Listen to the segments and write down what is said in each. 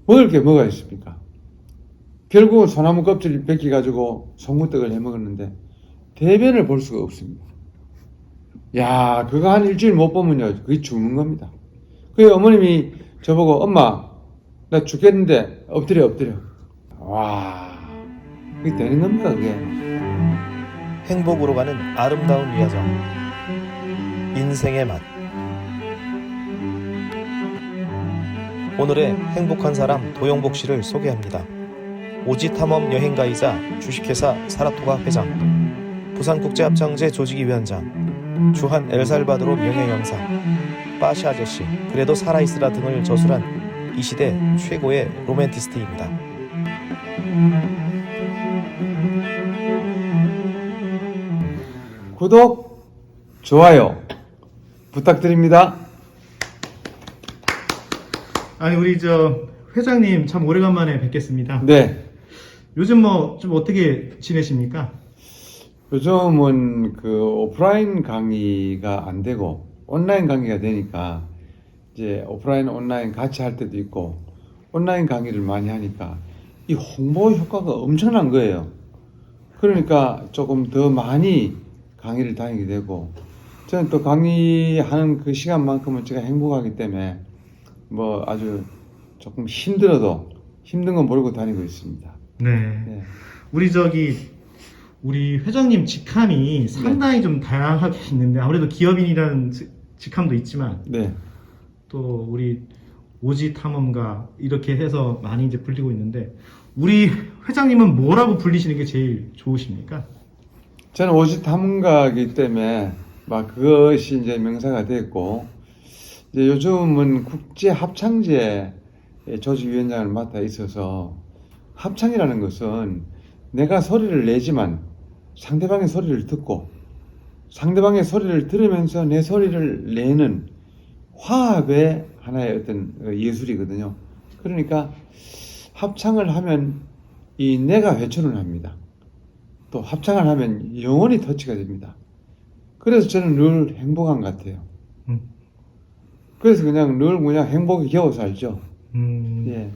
먹을 게 뭐가 있습니까? 결국은 소나무 껍질 벗겨가지고 송구떡을 해 먹었는데 대변을 볼 수가 없습니다. 야, 그거 한 일주일 못 보면요, 그게 죽는 겁니다. 그 어머님이 저보고, 엄마, 나 죽겠는데 엎드려, 엎드려. 와, 그게 되는 겁니다, 그게. 행복으로 가는 아름다운 여정, 인생의 맛. 오늘의 행복한 사람 도영복 씨를 소개합니다. 오지탐험 여행가이자 주식회사 사라토가 회장, 부산국제합창제 조직위원장, 주한 엘살바도르 명예영사, 빠시 아저씨, 그래도 살아있으라 등을 저술한 이 시대 최고의 로맨티스트입니다. 구독, 좋아요 부탁드립니다. 아니 우리 저 회장님 참 오래간만에 뵙겠습니다. 네, 요즘 뭐 좀 어떻게 지내십니까? 요즘은 그 오프라인 강의가 안 되고 온라인 강의가 되니까 이제 오프라인, 온라인 같이 할 때도 있고 온라인 강의를 많이 하니까 이 홍보 효과가 엄청난 거예요. 그러니까 조금 더 많이 강의를 다니게 되고 저는 또 강의하는 그 시간만큼은 제가 행복하기 때문에 뭐 아주 조금 힘들어도 힘든 건 모르고 다니고 있습니다. 네. 네. 우리 회장님 직함이 상당히 좀 다양하게 있는데 아무래도 기업인이라는 직함도 있지만 네. 또 우리 오지 탐험가 이렇게 해서 많이 이제 불리고 있는데 우리 회장님은 뭐라고 불리시는 게 제일 좋으십니까? 저는 오직 탐험가이기 때문에 막 그것이 이제 명사가 됐고 이제 요즘은 국제 합창제 조직위원장을 맡아 있어서 합창이라는 것은 내가 소리를 내지만 상대방의 소리를 듣고 상대방의 소리를 들으면서 내 소리를 내는 화합의 하나의 어떤 예술이거든요. 그러니까 합창을 하면 이 내가 회춘을 합니다. 또 합창을 하면 영혼이 터치가 됩니다. 그래서 저는 늘 행복한 것 같아요. 그래서 그냥 늘 그냥 행복이 겨워 살죠. 예.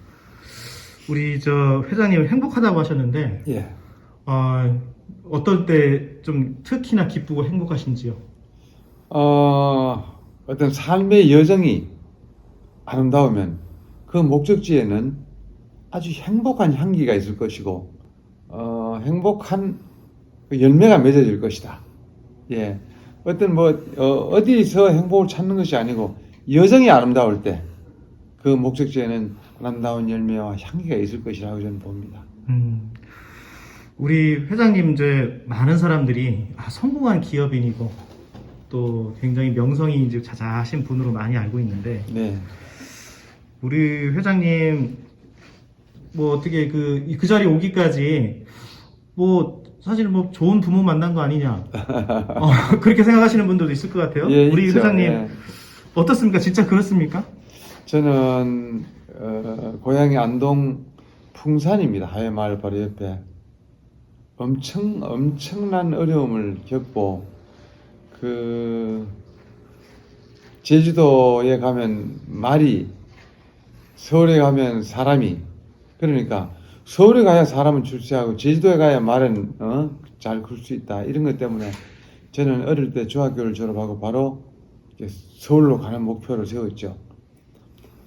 우리 저 회장님 행복하다고 하셨는데 예. 어떨 때 좀 특히나 기쁘고 행복하신지요? 어떤 삶의 여정이 아름다우면 그 목적지에는 아주 행복한 향기가 있을 것이고, 행복한 열매가 맺어질 것이다. 예. 어떤 어디서 행복을 찾는 것이 아니고, 여정이 아름다울 때 그 목적지에는 아름다운 열매와 향기가 있을 것이라고 저는 봅니다. 우리 회장님 이제 많은 사람들이 성공한 기업인이고 또 굉장히 명성이 이제 자자하신 분으로 많이 알고 있는데 네. 우리 회장님 뭐 어떻게 그 자리에 오기까지 뭐 사실 뭐 좋은 부모 만난 거 아니냐 그렇게 생각하시는 분들도 있을 것 같아요. 예, 우리 있죠. 회장님 예. 어떻습니까? 진짜 그렇습니까? 저는 고향이 안동 풍산입니다. 하회마을 바로 옆에. 엄청난 어려움을 겪고 제주도에 가면 말이, 서울에 가면 사람이, 그러니까 서울에 가야 사람은 출세하고 제주도에 가야 말은 잘 클 수 있다. 이런 것 때문에 저는 어릴 때 중학교를 졸업하고 바로 서울로 가는 목표를 세웠죠.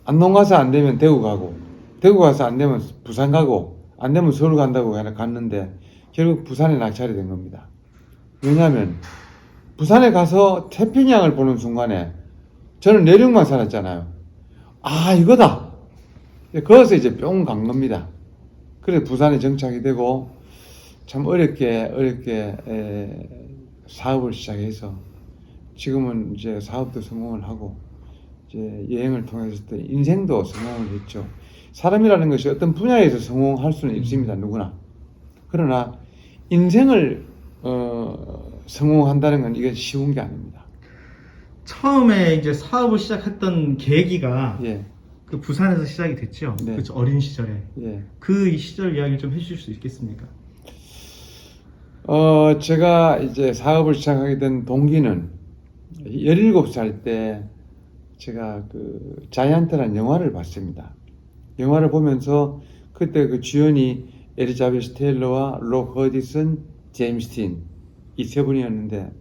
안동 가서 안 되면 대구 가고, 대구 가서 안 되면 부산 가고, 안 되면 서울 간다고 갔는데 결국 부산에 낙찰이 된 겁니다. 왜냐하면 부산에 가서 태평양을 보는 순간에 저는 내륙만 살았잖아요. 아, 이거다. 거기서 이제 뿅 간 겁니다. 그래서 부산에 정착이 되고 참 어렵게 사업을 시작해서 지금은 이제 사업도 성공을 하고 이제 여행을 통해서 또 인생도 성공을 했죠. 사람이라는 것이 어떤 분야에서 성공할 수는 있습니다. 누구나. 그러나 인생을 성공한다는 건 이게 쉬운 게 아닙니다. 처음에 이제 사업을 시작했던 계기가 예. 그 부산에서 시작이 됐죠. 네. 그렇죠. 어린 시절에. 예. 그 시절 이야기를 좀 해주실 수 있겠습니까? 제가 이제 사업을 시작하게 된 동기는 17살 때 제가 그 자이언트라는 영화를 봤습니다. 영화를 보면서 그때 그 주연이 엘리자베스 테일러와 록 허디슨, 제임스 틴 이 세 분이었는데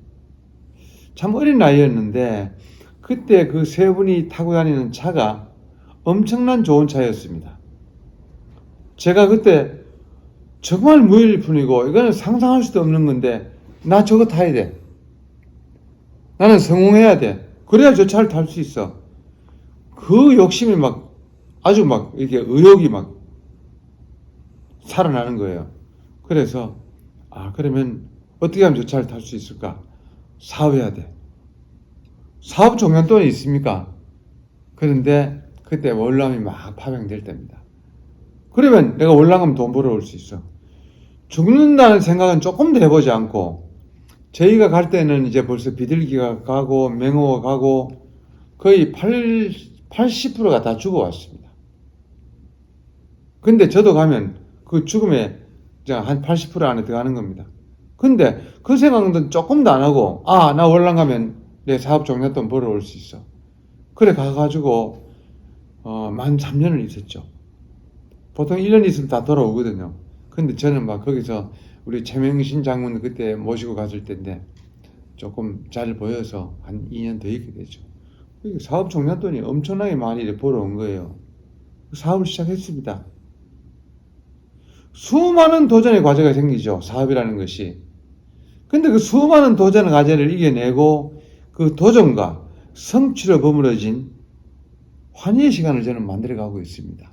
참 어린 나이였는데 그때 그 세 분이 타고 다니는 차가 엄청난 좋은 차였습니다. 제가 그때 정말 무일푼이고 이거는 상상할 수도 없는 건데 나 저거 타야 돼. 나는 성공해야 돼. 그래야 저 차를 탈 수 있어. 그 욕심이 막 아주 막 이렇게 의욕이 막 살아나는 거예요. 그래서 그러면 어떻게 하면 저 차를 탈 수 있을까? 사업해야 돼. 사업 종잣돈이 있습니까? 그런데 그때 월남이 막 파병될 때입니다. 그러면 내가 월남하면 돈 벌어올 수 있어. 죽는다는 생각은 조금 더 해보지 않고 저희가 갈 때는 이제 벌써 비둘기가 가고 맹어가 가고 거의 80%가 다 죽어왔습니다. 근데 저도 가면 그 죽음에 한 80% 안에 들어가는 겁니다. 근데 그 생각은 조금도 안 하고 나 월남 가면 내 사업 종잣돈 벌어올 수 있어. 그래 가가지고 만 3년을 있었죠. 보통 1년 있으면 다 돌아오거든요. 근데 저는 막 거기서 우리 최명신 장군 그때 모시고 갔을 때인데 조금 잘 보여서 한 2년 더 있게 되죠. 사업 종잣돈이 엄청나게 많이 벌어온 거예요. 사업을 시작했습니다. 수많은 도전의 과제가 생기죠. 사업이라는 것이. 근데 그 수많은 도전의 과제를 이겨내고 그 도전과 성취로 버무려진 환희의 시간을 저는 만들어가고 있습니다.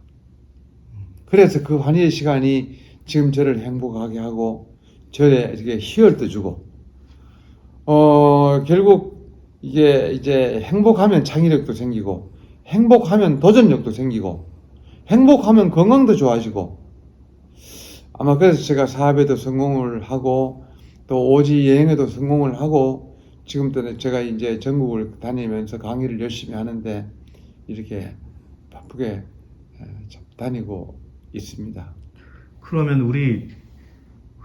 그래서 그 환희의 시간이 지금 저를 행복하게 하고 저에 이렇게 희열도 주고 결국 이게 이제 행복하면 창의력도 생기고 행복하면 도전력도 생기고 행복하면 건강도 좋아지고 아마 그래서 제가 사업에도 성공을 하고 또 오지 여행에도 성공을 하고 지금도 제가 이제 전국을 다니면서 강의를 열심히 하는데 이렇게 바쁘게 다니고 있습니다. 그러면 우리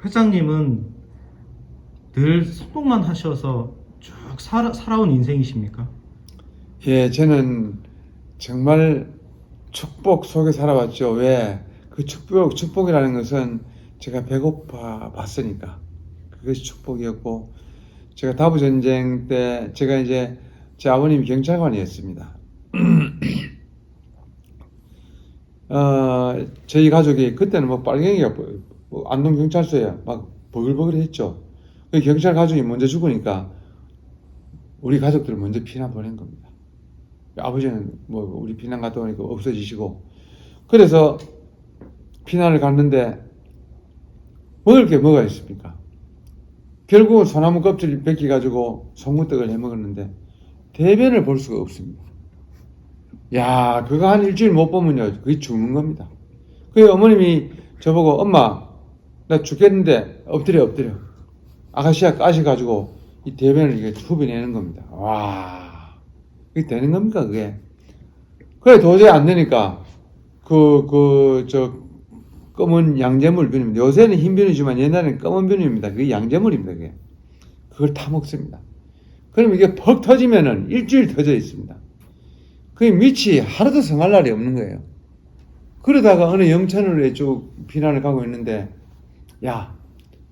회장님은 늘 소통만 하셔서 쭉 살아온 인생이십니까? 예, 저는 정말 축복 속에 살아왔죠. 왜? 그 축복이라는 것은 제가 배고파 봤으니까. 그것이 축복이었고, 제가 다부전쟁 때, 제가 이제, 제 아버님이 경찰관이었습니다. 저희 가족이, 그때는 뭐 빨갱이가, 안동경찰서에 막 버글버글 했죠. 경찰 가족이 먼저 죽으니까, 우리 가족들을 먼저 피난 보낸 겁니다. 아버지는 뭐, 우리 피난 갔다 오니까 없어지시고, 그래서 피난을 갔는데, 먹을 게 뭐가 있습니까? 결국은 소나무 껍질 벗겨가지고 송구떡을 해 먹었는데 대변을 볼 수가 없습니다. 야, 그거 한 일주일 못 보면요, 그게 죽는 겁니다. 그 어머님이 저보고 엄마, 나 죽겠는데 엎드려. 아가씨가 까셔가지고 이 대변을 이게 후벼내는 겁니다. 와, 그게 되는 겁니까 그게? 그래 도저히 안 되니까 검은 양재물 비누입니다. 요새는 흰 비누지만 옛날에는 검은 비누입니다. 그게 양재물입니다. 그게. 그걸 타 먹습니다. 그럼 이게 퍽 터지면은 일주일 터져 있습니다. 그게 밑이 하루도 성할 날이 없는 거예요. 그러다가 어느 영천으로 쭉 피난을 가고 있는데, 야,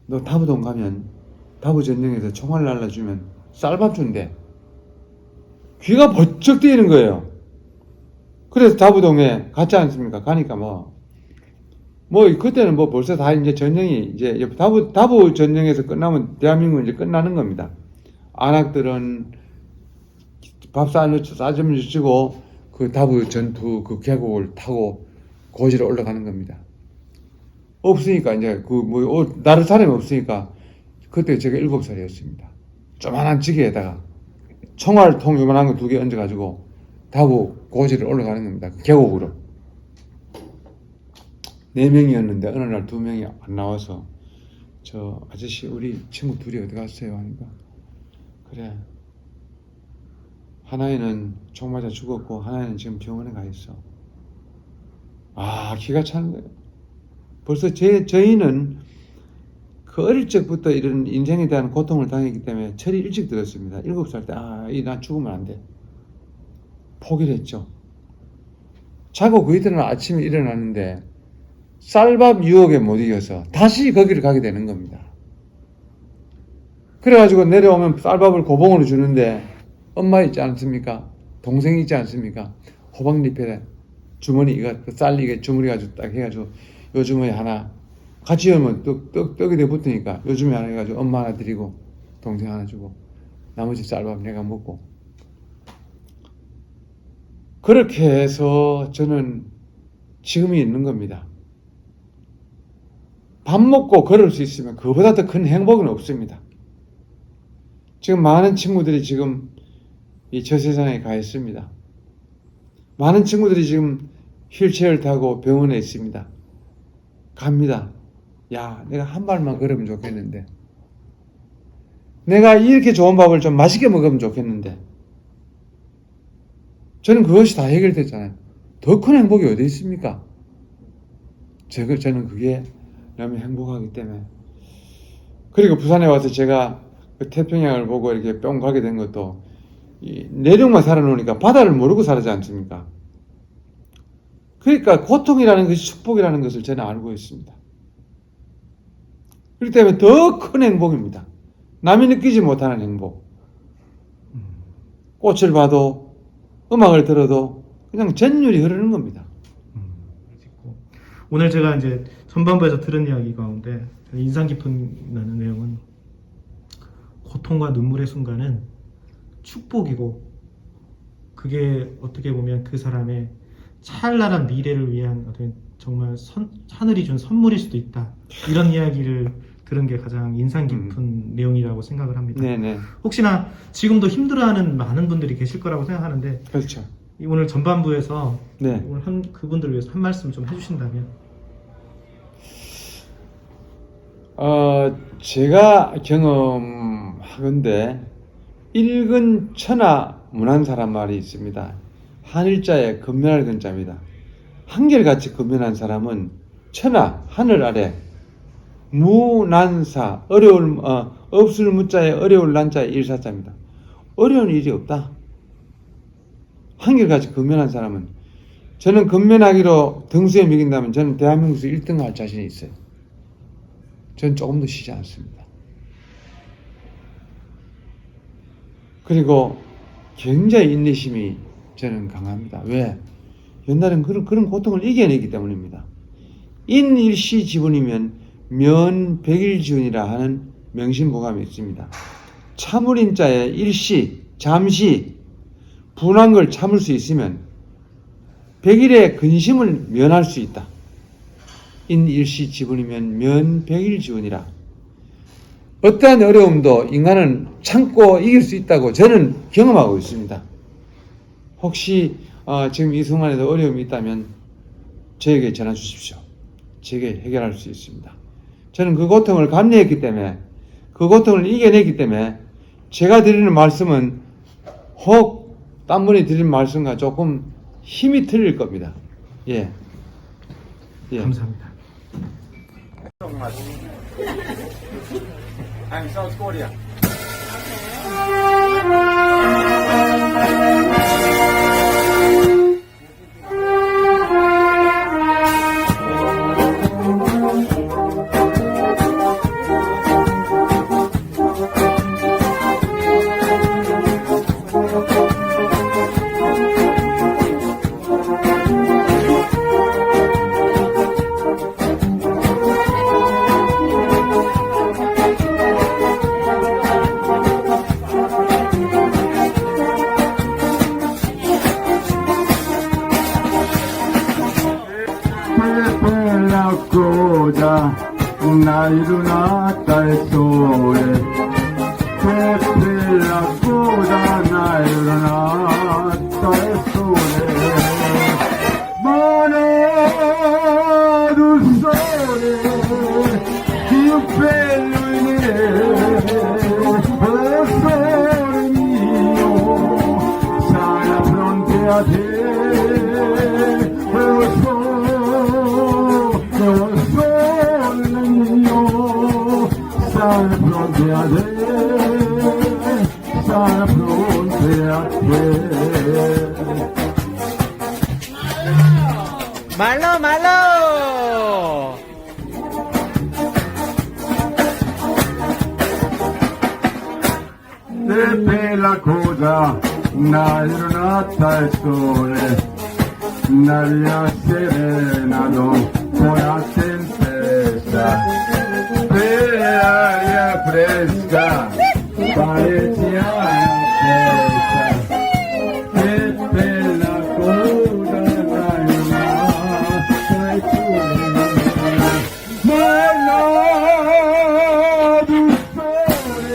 너 다부동 가면 다부 전쟁에서 총알 날라주면 쌀밥 준대. 귀가 번쩍 뜨이는 거예요. 그래서 다부동에 갔지 않습니까? 가니까 그때는 벌써 다 이제 전쟁이 이제 다부 전쟁에서 끝나면 대한민국은 이제 끝나는 겁니다. 안악들은 밥 싸주면 주시고 그 다부 전투 그 계곡을 타고 고지로 올라가는 겁니다. 없으니까 이제 나를 사람이 없으니까 그때 제가 7살이었습니다. 조만한 지게에다가 총알통 요만한 거 2개 얹어가지고 다부 고지를 올라가는 겁니다. 계곡으로. 4명이었는데 어느 날 2명이 안 나와서 저 아저씨 우리 친구 둘이 어디 갔어요? 하니까 그래, 하나는 총 맞아 죽었고 하나는 지금 병원에 가 있어. 기가 차는 거예요. 벌써 저희는 그 어릴 적부터 이런 인생에 대한 고통을 당했기 때문에 철이 일찍 들었습니다. 7살 때 나 죽으면 안 돼. 포기를 했죠. 자고 그 이튿날 아침에 일어나는데 쌀밥 유혹에 못 이겨서 다시 거기를 가게 되는 겁니다. 그래가지고 내려오면 쌀밥을 고봉으로 주는데 엄마 있지 않습니까? 동생이 있지 않습니까? 호박잎에 주머니, 그 쌀 이게 주머니 가지고 딱 해가지고 요 주머니 하나 같이 오면 떡이 돼 붙으니까 요 주머니 하나 해가지고 엄마 하나 드리고 동생 하나 주고 나머지 쌀밥 내가 먹고 그렇게 해서 저는 지금이 있는 겁니다. 밥 먹고 걸을 수 있으면 그보다 더 큰 행복은 없습니다. 지금 많은 친구들이 지금 이 저 세상에 가 있습니다. 많은 친구들이 지금 휠체어를 타고 병원에 있습니다. 갑니다. 야, 내가 한 발만 걸으면 좋겠는데. 내가 이렇게 좋은 밥을 좀 맛있게 먹으면 좋겠는데. 저는 그것이 다 해결됐잖아요. 더 큰 행복이 어디 있습니까? 저는 그게 너무 행복하기 때문에. 그리고 부산에 와서 제가 그 태평양을 보고 이렇게 뿅 가게 된 것도 이 내륙만 살아놓으니까 바다를 모르고 살지 않습니까? 그러니까 고통이라는 것이 축복이라는 것을 저는 알고 있습니다. 그렇기 때문에 더 큰 행복입니다. 남이 느끼지 못하는 행복. 꽃을 봐도 음악을 들어도 그냥 전율이 흐르는 겁니다. 오늘 제가 이제 전반부에서 들은 이야기 가운데 인상 깊은 나는 내용은 고통과 눈물의 순간은 축복이고 그게 어떻게 보면 그 사람의 찰나란 미래를 위한 어떤 정말 하늘이 준 선물일 수도 있다. 이런 이야기를 들은 게 가장 인상 깊은 내용이라고 생각을 합니다. 네네. 혹시나 지금도 힘들어하는 많은 분들이 계실 거라고 생각하는데 그렇죠. 오늘 전반부에서 네. 오늘 그분들을 위해서 한 말씀 좀 해주신다면. 제가 경험하건대 읽은 천하 문한 사람 말이 있습니다. 한일자에 근면할 근자입니다. 한결같이 근면한 사람은 천하 하늘 아래 무난사 없을 무자에 어려울 난자에 일사자입니다. 어려운 일이 없다. 한결같이 근면한 사람은 저는 근면하기로 등수에 매긴다면 저는 대한민국에서 1등 할 자신이 있어요. 저는 조금 더 쉬지 않습니다. 그리고 굉장히 인내심이 저는 강합니다. 왜? 옛날엔 그런 고통을 이겨내기 때문입니다. 인일시 지분이면 면 백일지운이라 하는 명심보감이 있습니다. 참을인자에 일시, 잠시 분한 걸 참을 수 있으면 백일의 근심을 면할 수 있다. 인일시 지분이면 면 백일지운이라. 어떠한 어려움도 인간은 참고 이길 수 있다고 저는 경험하고 있습니다. 혹시 지금 이 순간에도 어려움이 있다면 저에게 전화 주십시오. 제게 해결할 수 있습니다. 저는 그 고통을 감내했기 때문에 그 고통을 이겨냈기 때문에 제가 드리는 말씀은 혹 딴 분이 드리는 말씀과 조금 힘이 틀릴 겁니다. 예. 감사합니다. I'm South Korea. 나 일어났다 소에 태필라보다 나 일어났다 소에 머나두 소에 기억벨루이네 소리미요 사야 프론테아데 Sana fronteade, sana fronteade. Hello! Che bella cosa, una giornata al sole, una via serena, non buona tempesta, per aria fresca, parecchia fresca, che bella cosa, una giornata al sole, ma no, du sole.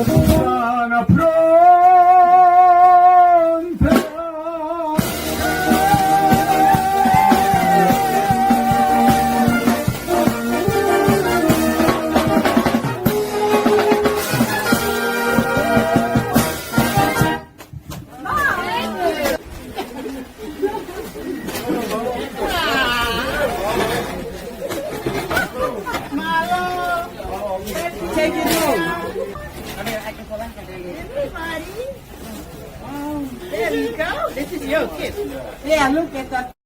Sana pronta. Take it home. Everybody. Oh, there you go. This is your kiss. Yeah, look at that.